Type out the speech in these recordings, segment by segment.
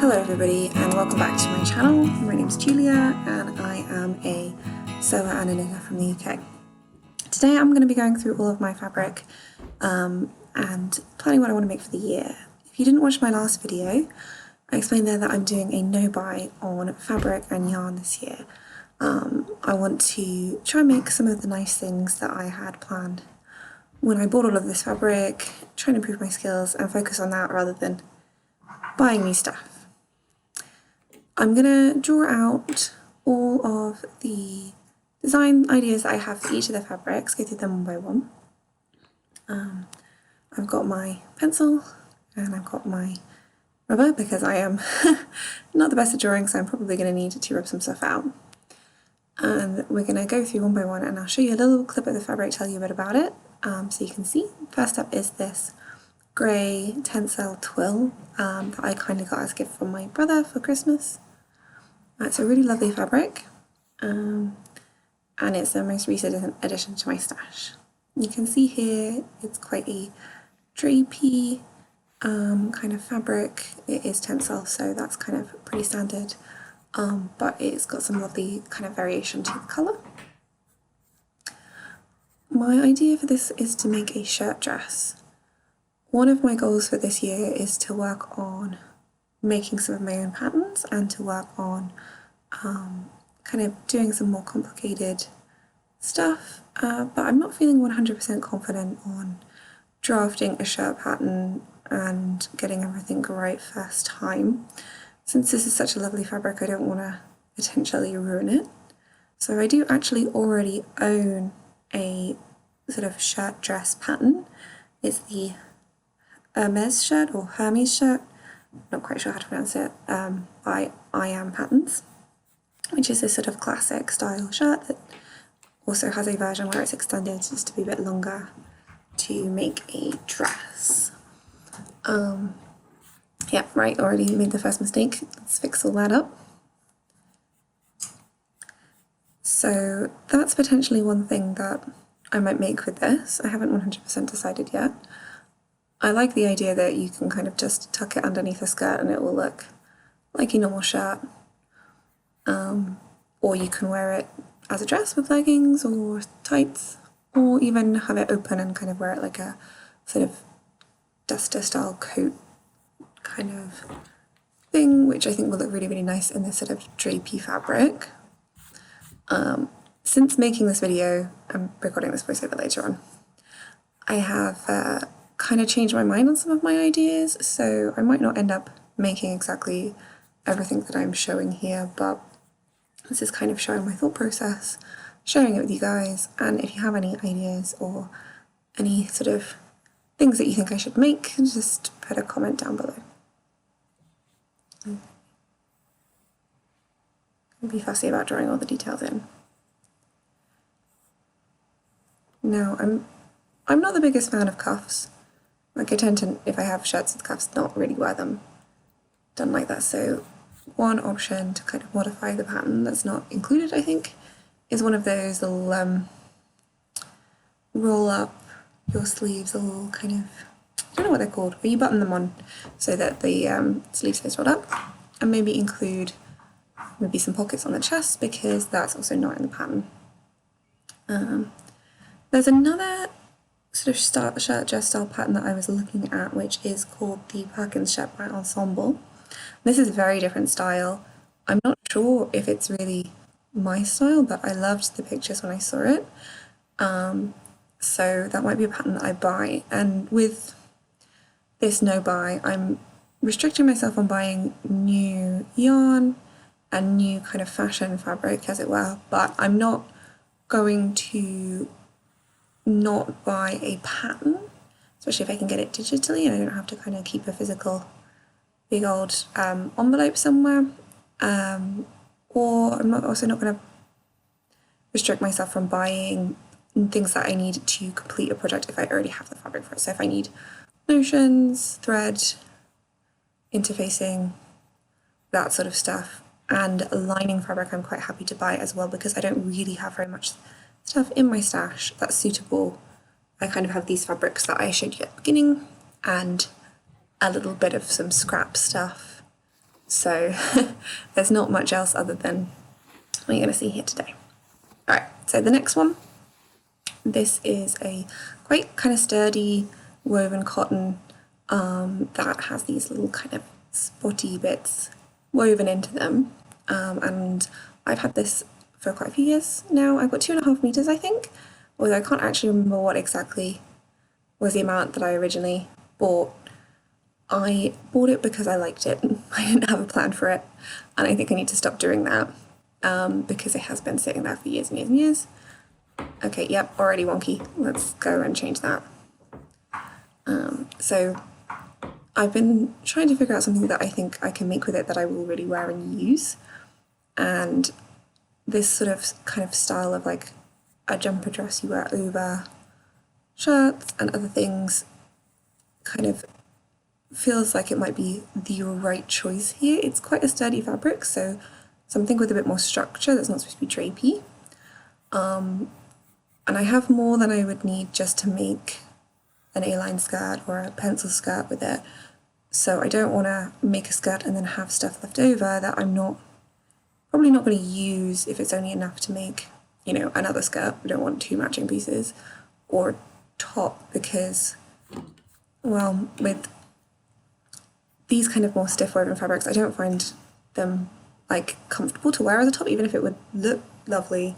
Hello everybody and welcome back to my channel. My name is Julia and I am a sewer and a knitter from the UK. Today I'm going to be going through all of my fabric and planning what I want to make for the year. If you didn't watch my last video, I explained there that I'm doing a no-buy on fabric and yarn this year. I want to try and make some of the nice things that I had planned when I bought all of this fabric, try and improve my skills and focus on that rather than buying new stuff. I'm going to draw out all of the design ideas that I have for each of the fabrics, go through them one by one. I've got my pencil and I've got my rubber because I am not the best at drawing, so I'm probably going to need to rub some stuff out. And we're going to go through one by one and I'll show you a little clip of the fabric, tell you a bit about it, so you can see. First up is this grey tencel twill that I kind of got as a gift from my brother for Christmas. It's a really lovely fabric and it's the most recent addition to my stash. You can see here it's quite a drapey kind of fabric. It is tencel, so that's kind of pretty standard, but it's got some lovely kind of variation to the colour. My idea for this is to make a shirt dress. One of my goals for this year is to work on making some of my own patterns and to work on kind of doing some more complicated stuff, but I'm not feeling 100% confident on drafting a shirt pattern and getting everything right first time. Since this is such a lovely fabric, I don't want to potentially ruin it. So I do actually already own a sort of shirt dress pattern. It's the Hermes shirt or Hermes shirt, not quite sure how to pronounce it, by I Am Patterns, which is this sort of classic style shirt that also has a version where it's extended just to be a bit longer to make a dress. Yeah, right, already made the first mistake. Let's fix all that up. So that's potentially one thing that I might make with this. I haven't 100% decided yet. I like the idea that you can kind of just tuck it underneath a skirt and it will look like a normal shirt. Or you can wear it as a dress with leggings or tights, or even have it open and kind of wear it like a sort of duster style coat kind of thing, which I think will look really, really nice in this sort of drapey fabric. Since making this video, I'm recording this voiceover later on, I have kind of changed my mind on some of my ideas, so I might not end up making exactly everything that I'm showing here, but this is kind of showing my thought process, sharing it with you guys, and if you have any ideas or any sort of things that you think I should make, just put a comment down below. I'll be fussy about drawing all the details in. Now, I'm not the biggest fan of cuffs. Like, I tend to, if I have shirts with cuffs, not really wear them done like that. So one option to kind of modify the pattern that's not included, I think, is one of those little roll up your sleeves, a little kind of, I don't know what they're called, but you button them on so that the sleeve stays rolled up, and maybe include maybe some pockets on the chest because that's also not in the pattern. There's another sort of shirt dress style pattern that I was looking at, which is called the Perkins shirt by Ensemble. This is a very different style. I'm not sure if it's really my style, but I loved the pictures when I saw it. So that might be a pattern that I buy. And with this no buy, I'm restricting myself on buying new yarn and new kind of fashion fabric, as it were, but I'm not going to not buy a pattern, especially if I can get it digitally and I don't have to kind of keep a physical big old envelope somewhere, or I'm also not going to restrict myself from buying things that I need to complete a project if I already have the fabric for it. So if I need notions, thread, interfacing, that sort of stuff, and lining fabric I'm quite happy to buy as well because I don't really have very much stuff in my stash that's suitable. I kind of have these fabrics that I showed you at the beginning and a little bit of some scrap stuff So there's not much else other than what you're going to see here today. Alright, so the next one, this is a quite kind of sturdy woven cotton that has these little kind of spotty bits woven into them, and I've had this for quite a few years now. I've got 2.5 meters, I think, although I can't actually remember what exactly was the amount that I originally bought. I bought it because I liked it. I didn't have a plan for it, and I think I need to stop doing that because it has been sitting there for years and years and years. Okay, yep, already wonky. Let's go and change that. So I've been trying to figure out something that I think I can make with it that I will really wear and use, and this sort of kind of style of like a jumper dress you wear over shirts and other things kind of feels like it might be the right choice here. It's quite a sturdy fabric, so something with a bit more structure that's not supposed to be drapey. And I have more than I would need just to make an A-line skirt or a pencil skirt with it. So I don't want to make a skirt and then have stuff left over that I'm probably not going to use if it's only enough to make, another skirt. We don't want 2 matching pieces, or a top, because, well, with these kind of more stiff woven fabrics, I don't find them like comfortable to wear as a top, even if it would look lovely.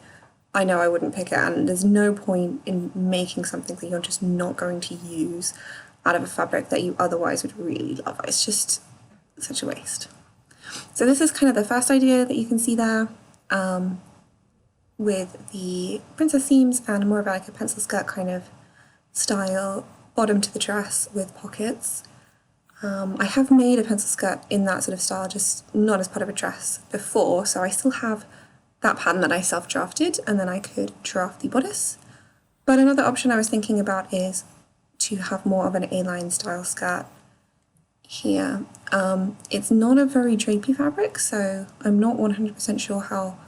I know I wouldn't pick it, and there's no point in making something that you're just not going to use out of a fabric that you otherwise would really love. It's just such a waste. So this is kind of the first idea that you can see there, with the princess seams and more of like a pencil skirt kind of style bottom to the dress with pockets. I have made a pencil skirt in that sort of style, just not as part of a dress before, so I still have that pattern that I self-drafted, and then I could draft the bodice. But another option I was thinking about is to have more of an A-line style skirt here. It's not a very drapey fabric, so I'm not 100% sure how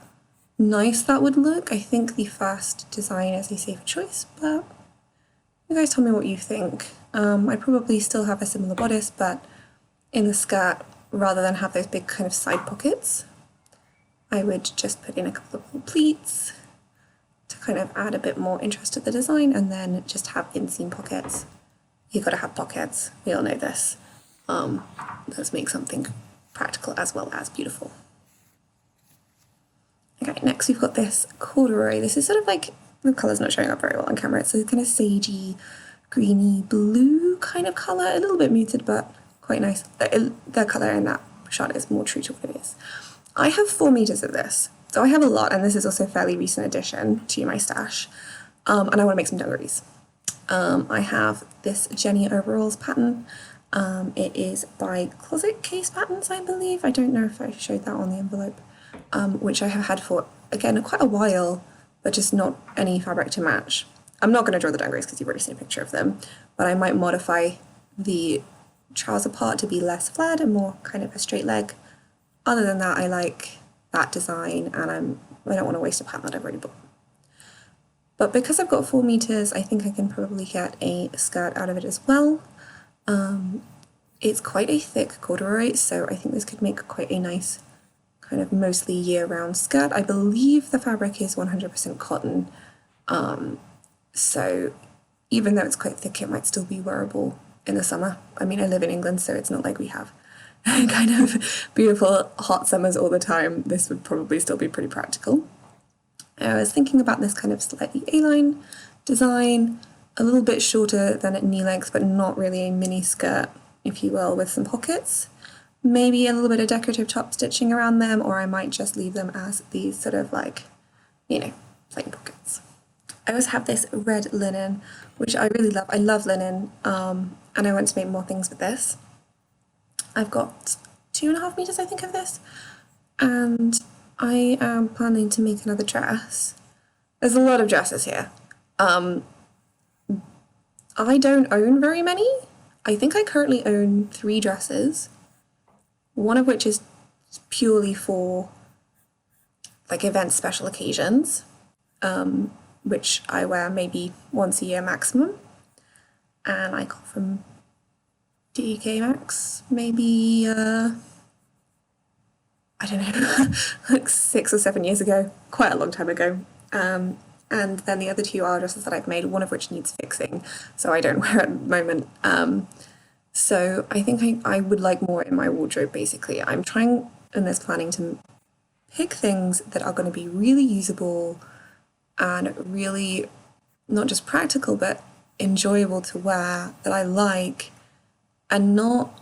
nice that would look. I think the first design is a safer choice, but you guys tell me what you think. I probably still have a similar bodice, but in the skirt, rather than have those big kind of side pockets, I would just put in a couple of little pleats to kind of add a bit more interest to the design, and then just have inseam pockets. You've got to have pockets, we all know this. Let's make something practical as well as beautiful. Okay, next we've got this corduroy. This is sort of like, the colour's not showing up very well on camera. It's a kind of sagey, greeny blue kind of colour, a little bit muted, but quite nice. The colour in that shot is more true to what it is. I have 4 meters of this, so I have a lot, and this is also a fairly recent addition to my stash, and I want to make some dungarees. I have this Jenny Overalls pattern. It is by Closet Case Patterns, I believe. I don't know if I showed that on the envelope, which I have had for, again, quite a while, but just not any fabric to match. I'm not going to draw the dungarees because you've already seen a picture of them, but I might modify the trouser part to be less flared and more kind of a straight leg. Other than that, I like that design, and I don't want to waste a pattern that I've already bought. But because I've got 4 meters, I think I can probably get a skirt out of it as well. It's quite a thick corduroy, so I think this could make quite a nice kind of mostly year-round skirt. I believe the fabric is 100% cotton, so even though it's quite thick, it might still be wearable in the summer. I mean, I live in England, so it's not like we have kind of beautiful hot summers all the time. This would probably still be pretty practical. I was thinking about this kind of slightly A-line design, a little bit shorter than at knee length, but not really a mini skirt, if you will, with some pockets. Maybe a little bit of decorative top stitching around them, or I might just leave them as these sort of like, plain pockets. I also have this red linen, which I really love. I love linen, and I want to make more things with this. I've got 2.5 meters, I think, of this, and I am planning to make another dress. There's a lot of dresses here. I don't own very many. I think I currently own 3 dresses, one of which is purely for like events, special occasions, which I wear maybe once a year maximum, and I got from DK Maxx maybe I don't know, like 6 or 7 years ago, quite a long time ago. And then the other two are dresses that I've made, one of which needs fixing, so I don't wear it at the moment. So I think I would like more in my wardrobe, basically. I'm trying in this planning to pick things that are going to be really usable and really not just practical, but enjoyable to wear, that I like, and not,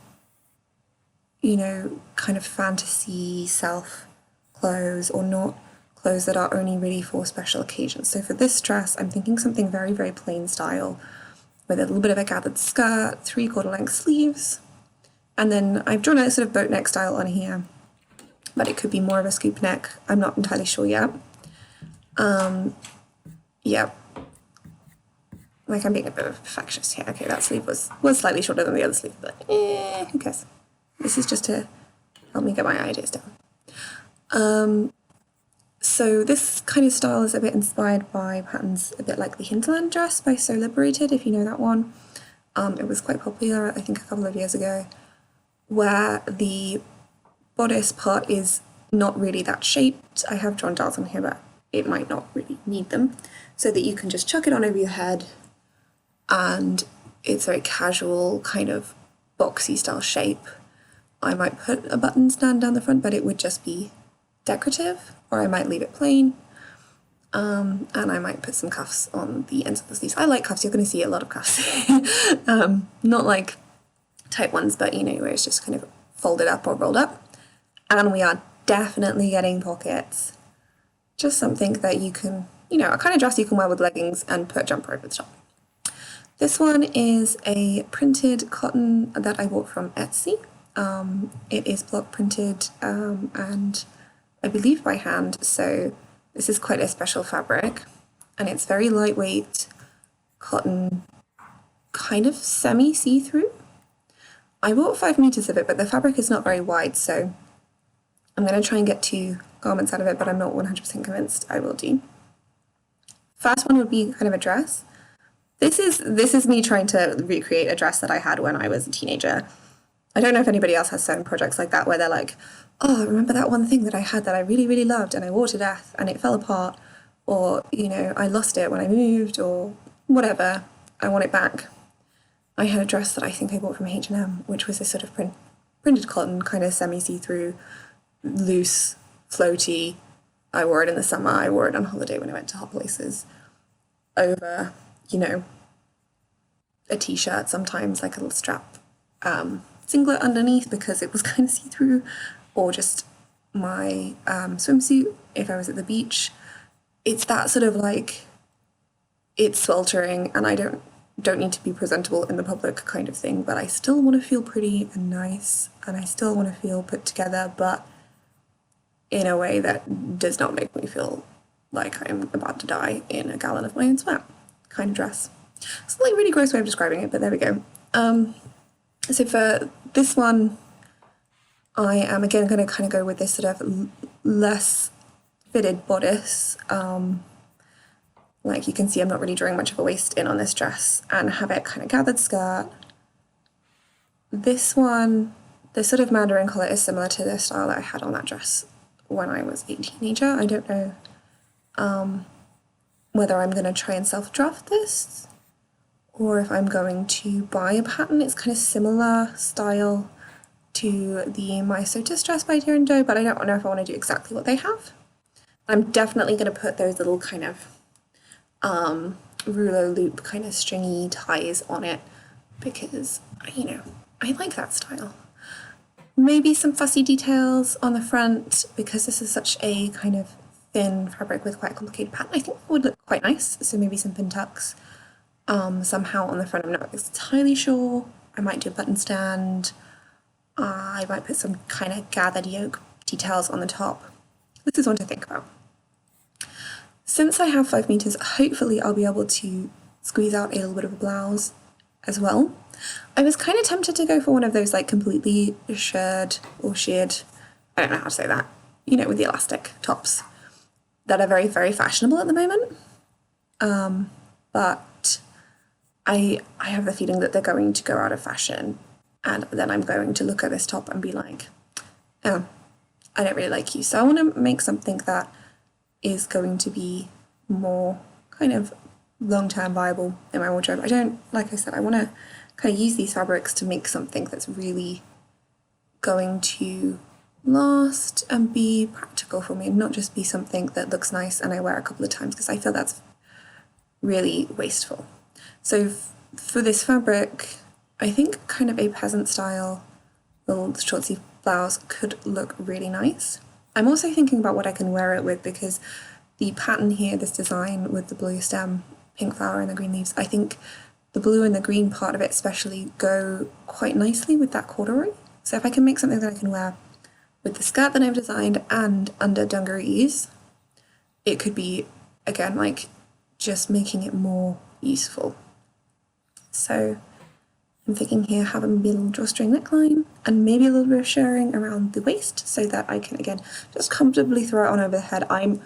you know, kind of fantasy self clothes, or not clothes that are only really for special occasions. So for this dress, I'm thinking something very, very plain style, with a little bit of a gathered skirt, 3/4 length sleeves, and then I've drawn a sort of boat neck style on here, but it could be more of a scoop neck. I'm not entirely sure yet. Yeah, like I'm being a bit of a perfectionist here. Okay, that sleeve was slightly shorter than the other sleeve, but who cares? This is just to help me get my ideas down. So this kind of style is a bit inspired by patterns a bit like the Hinterland dress by So Liberated, if you know that one. It was quite popular, I think, a couple of years ago, where the bodice part is not really that shaped. I have drawn dials on here, but it might not really need them, so that you can just chuck it on over your head, and it's very casual, kind of boxy style shape. I might put a button stand down the front, but it would just be decorative, or I might leave it plain. And I might put some cuffs on the ends of the sleeves. I like cuffs, you're going to see a lot of cuffs. Not like tight ones, but you know, where it's just kind of folded up or rolled up. And we are definitely getting pockets. Just something that you can, you know, a kind of dress you can wear with leggings and put a jumper over the top. This one is a printed cotton that I bought from Etsy. It is block printed and I believe by hand, so this is quite a special fabric, and it's very lightweight cotton, kind of semi see-through. I bought 5 meters of it, but the fabric is not very wide, so I'm going to try and get 2 garments out of it, but I'm not 100% convinced I will do. First one would be kind of a dress. This is me trying to recreate a dress that I had when I was a teenager. I don't know if anybody else has certain projects like that where they're like, oh, I remember that one thing that I had that I really, really loved and I wore to death and it fell apart, or, you know, I lost it when I moved, or whatever, I want it back. I had a dress that I think I bought from H&M, which was this sort of printed cotton, kind of semi-see-through, loose, floaty. I wore it in the summer, I wore it on holiday when I went to hot places, over, you know, a t-shirt, sometimes like a little strap singlet underneath because it was kind of see-through, or just my swimsuit if I was at the beach. It's that sort of like, it's sweltering and I don't need to be presentable in the public kind of thing, but I still want to feel pretty and nice, and I still want to feel put together, but in a way that does not make me feel like I'm about to die in a gallon of my own sweat kind of dress. It's like a really gross way of describing it, but there we go. So for this one, I am again going to kind of go with this sort of less fitted bodice. Like you can see, I'm not really drawing much of a waist in on this dress, and have it kind of gathered skirt. This one, the sort of mandarin collar is similar to the style that I had on that dress when I was a teenager. I don't know whether I'm going to try and self-draft this, or if I'm going to buy a pattern. It's kind of similar style to the My Sotis dress by Dear and Doe, but I don't know if I want to do exactly what they have. I'm definitely going to put those little kind of rouleau loop kind of stringy ties on it because, you know, I like that style. Maybe some fussy details on the front because this is such a kind of thin fabric with quite a complicated pattern. I think it would look quite nice, so maybe some pin tucks somehow on the front. I'm not entirely sure. I might do a button stand. I might put some kind of gathered yoke details on the top. This is one to think about. Since I have 5 meters, hopefully I'll be able to squeeze out a little bit of a blouse as well. I was kind of tempted to go for one of those like completely shirred or sheared, I don't know how to say that, you know, with the elastic tops that are very, very fashionable at the moment. But I have the feeling that they're going to go out of fashion, and then I'm going to look at this top and be like, oh, I don't really like use. So I want to make something that is going to be more kind of long-term viable in my wardrobe. I don't, like I said, I want to kind of use these fabrics to make something that's really going to last and be practical for me, and not just be something that looks nice and I wear a couple of times, because I feel that's really wasteful. So for this fabric, I think kind of a peasant style little short sleeve blouse could look really nice. I'm also thinking about what I can wear it with, because the pattern here, this design with the blue stem, pink flower and the green leaves, I think the blue and the green part of it especially go quite nicely with that corduroy. So if I can make something that I can wear with the skirt that I've designed and under dungarees, it could be, again, like just making it more useful. So I'm thinking here having maybe a little drawstring neckline and maybe a little bit of shirring around the waist so that I can, again, just comfortably throw it on over the head. I'm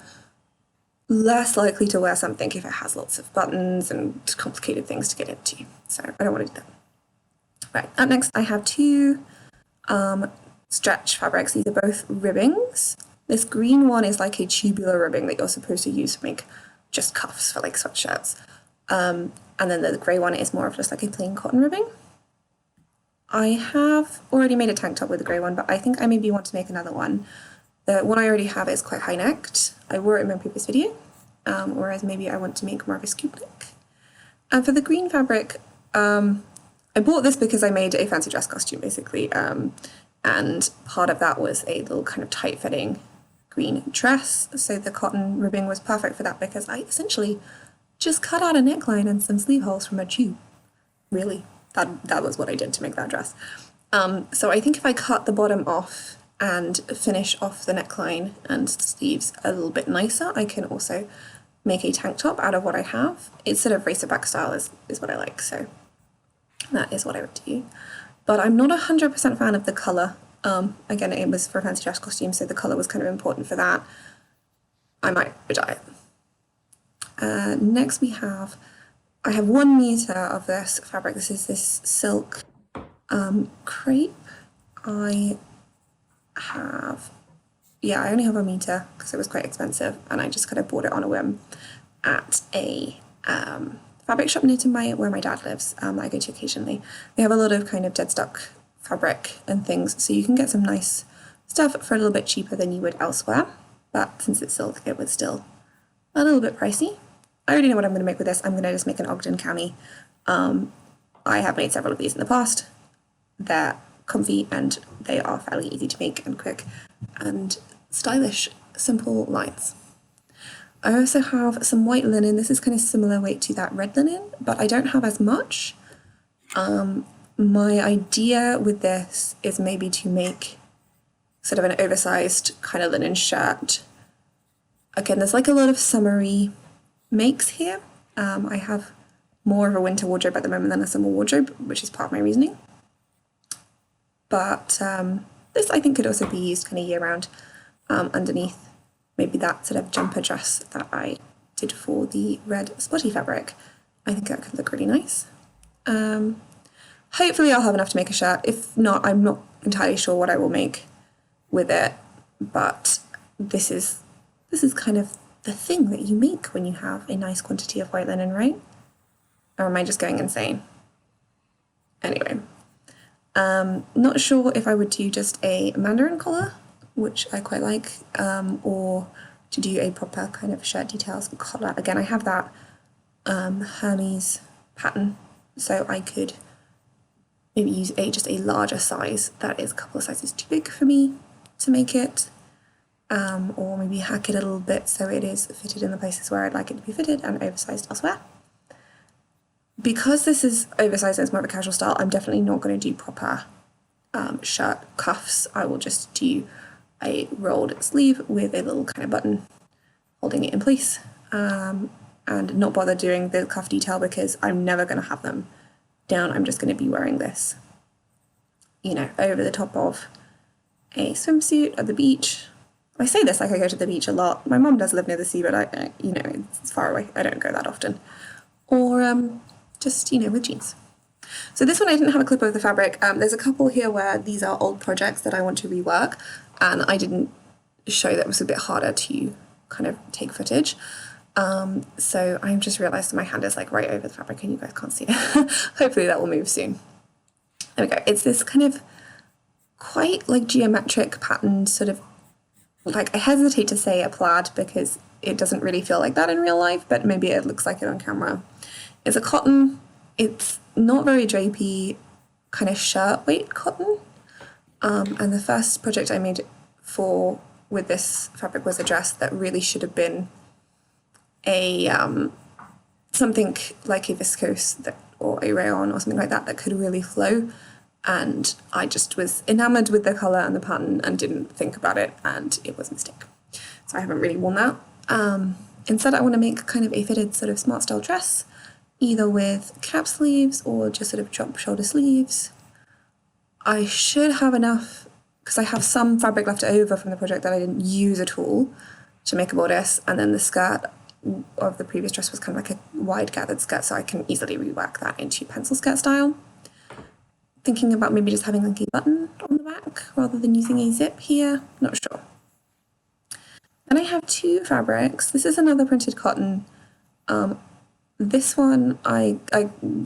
less likely to wear something if it has lots of buttons and complicated things to get into. So I don't want to do that. Right, up next I have two stretch fabrics. These are both ribbings. This green one is like a tubular ribbing that you're supposed to use to make just cuffs for like sweatshirts. And then the grey one is more of just like a plain cotton ribbing. I have already made a tank top with the grey one, but I think I maybe want to make another one. The one I already have is quite high necked. I wore it in my previous video, whereas maybe I want to make more of a scoop neck. And for the green fabric, I bought this because I made a fancy dress costume basically, and part of that was a little kind of tight fitting green dress. So the cotton ribbing was perfect for that, because I essentially just cut out a neckline and some sleeve holes from a tube. Really, that was what I did to make that dress. So I think if I cut the bottom off and finish off the neckline and sleeves a little bit nicer, I can also make a tank top out of what I have. It's sort of racerback style is what I like, so that is what I would do. But I'm not 100% fan of the colour. Again, it was for a fancy dress costume, so the colour was kind of important for that. I might dye it. Next I have 1 meter of this fabric. This is this silk crepe. I only have 1 meter because it was quite expensive, and I just kind of bought it on a whim at a fabric shop near to where my dad lives, that I go to occasionally. They have a lot of kind of dead stock fabric and things, so you can get some nice stuff for a little bit cheaper than you would elsewhere, but since it's silk, it was still a little bit pricey. I already know what I'm going to make with this. I'm going to just make an Ogden cami. I have made several of these in the past. They're comfy and they are fairly easy to make and quick and stylish, simple lines. I also have some white linen. This is kind of similar weight to that red linen, but I don't have as much. My idea with this is maybe to make sort of an oversized kind of linen shirt. Again, there's like a lot of summery makes here. I have more of a winter wardrobe at the moment than a summer wardrobe, which is part of my reasoning. But this I think could also be used kind of year round underneath maybe that sort of jumper dress that I did for the red spotty fabric. I think that could look really nice. Hopefully I'll have enough to make a shirt. If not, I'm not entirely sure what I will make with it, but this is kind of the thing that you make when you have a nice quantity of white linen, right? Or am I just going insane? Anyway, not sure if I would do just a mandarin collar, which I quite like, or to do a proper kind of shirt details collar. Again, I have that Hermes pattern, so I could maybe use just a larger size that is a couple of sizes too big for me to make it, or maybe hack it a little bit so it is fitted in the places where I'd like it to be fitted and oversized elsewhere. Because this is oversized and it's more of a casual style, I'm definitely not going to do proper shirt cuffs. I will just do a rolled sleeve with a little kind of button holding it in place, and not bother doing the cuff detail because I'm never going to have them down. I'm just going to be wearing this, over the top of a swimsuit at the beach. I say this like I go to the beach a lot. My mum does live near the sea, but it's far away. I don't go that often. Or just, with jeans. So this one I didn't have a clip of the fabric. There's a couple here where these are old projects that I want to rework, and I didn't show that it was a bit harder to kind of take footage. So I've just realised that my hand is like right over the fabric and you guys can't see it. Hopefully that will move soon. There we go. It's this kind of quite like geometric pattern, sort of like, I hesitate to say a plaid because it doesn't really feel like that in real life, but maybe it looks like it on camera. It's a cotton. It's not very drapey, kind of shirt weight cotton. And the first project I made with this fabric was a dress that really should have been a something like a viscose or a rayon or something like that could really flow. And I just was enamored with the colour and the pattern and didn't think about it, and it was a mistake. So I haven't really worn that. Instead, I want to make kind of a fitted sort of smart style dress, either with cap sleeves or just sort of drop shoulder sleeves. I should have enough, because I have some fabric left over from the project that I didn't use at all, to make a bodice, and then the skirt of the previous dress was kind of like a wide gathered skirt, so I can easily rework that into pencil skirt style. Thinking about maybe just having like a button on the back rather than using a zip here, not sure. Then I have two fabrics. This is another printed cotton. This one, I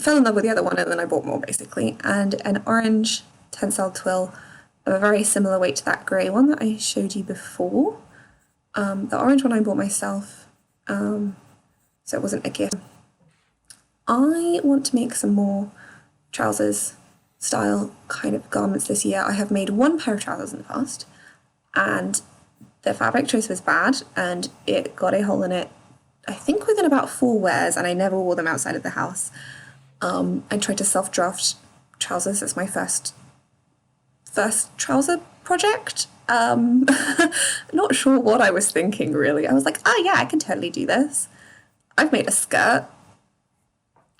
fell in love with the other one and then I bought more basically, and an orange tensile twill of a very similar weight to that grey one that I showed you before. The orange one I bought myself, so it wasn't a gift. I want to make some more trousers style kind of garments this year. I have made one pair of trousers in the past and the fabric choice was bad and it got a hole in it, I think within about 4 wears, and I never wore them outside of the house. I tried to self-draft trousers as my first trouser project. Not sure what I was thinking really. I was like, oh yeah, I can totally do this. I've made a skirt.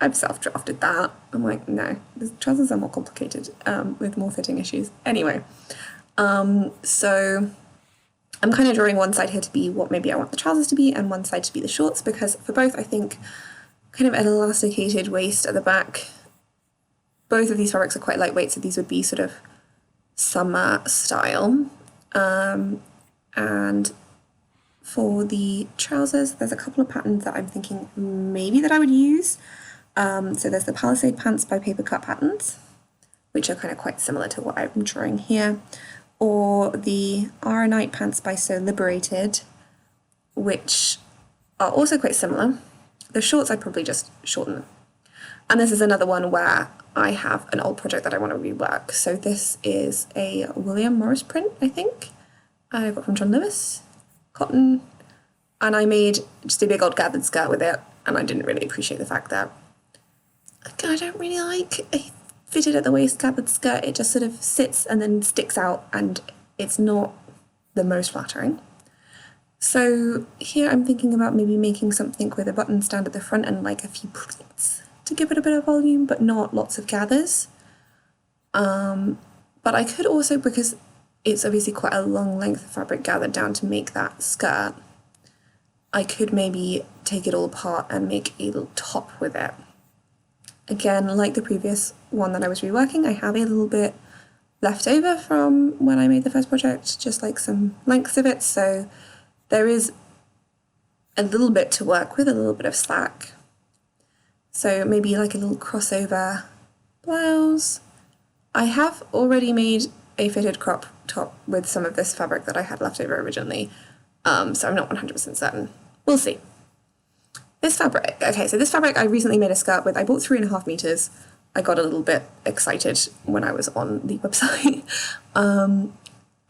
I've self-drafted that. I'm like, no, the trousers are more complicated, with more fitting issues. Anyway, so I'm kind of drawing one side here to be what maybe I want the trousers to be and one side to be the shorts, because for both I think kind of an elasticated waist at the back. Both of these fabrics are quite lightweight, so these would be sort of summer style. And for the trousers, there's a couple of patterns that I'm thinking maybe that I would use. So there's the Palisade Pants by Paper Cut Patterns, which are kind of quite similar to what I'm drawing here, or the Aranite Pants by So Liberated, which are also quite similar. The shorts I'd probably just shorten them. And this is another one where I have an old project that I want to rework. So this is a William Morris print, I think. I got from John Lewis, cotton, and I made just a big old gathered skirt with it, and I didn't really appreciate the fact that I don't really like a fitted at the waist gathered skirt. It just sort of sits and then sticks out, and it's not the most flattering. So here I'm thinking about maybe making something with a button stand at the front and like a few pleats to give it a bit of volume, but not lots of gathers. But I could also, because it's obviously quite a long length of fabric gathered down to make that skirt, I could maybe take it all apart and make a little top with it. Again, like the previous one that I was reworking, I have a little bit left over from when I made the first project, just like some lengths of it, so there is a little bit to work with, a little bit of slack. So maybe like a little crossover blouse. I have already made a fitted crop top with some of this fabric that I had left over originally, so I'm not 100% certain. We'll see. This fabric, okay, so this fabric I recently made a skirt with. I bought 3.5 meters. I got a little bit excited when I was on the website, and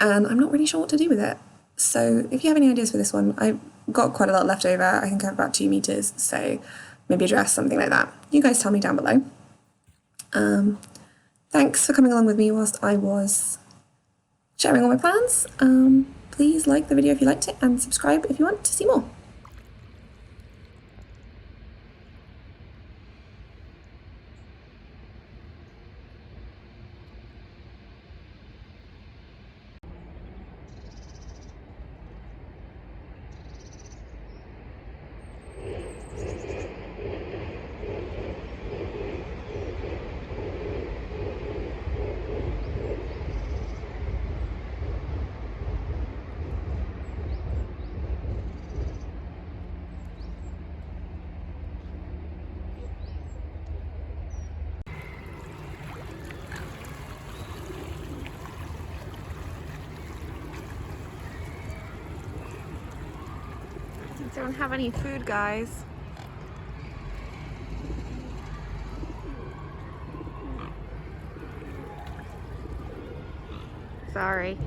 I'm not really sure what to do with it. So if you have any ideas for this one, I've got quite a lot left over. I think I have about 2 meters, so maybe a dress, something like that. You guys tell me down below. Thanks for coming along with me whilst I was sharing all my plans. Please like the video if you liked it and subscribe if you want to see more. don't have any food, guys. Sorry.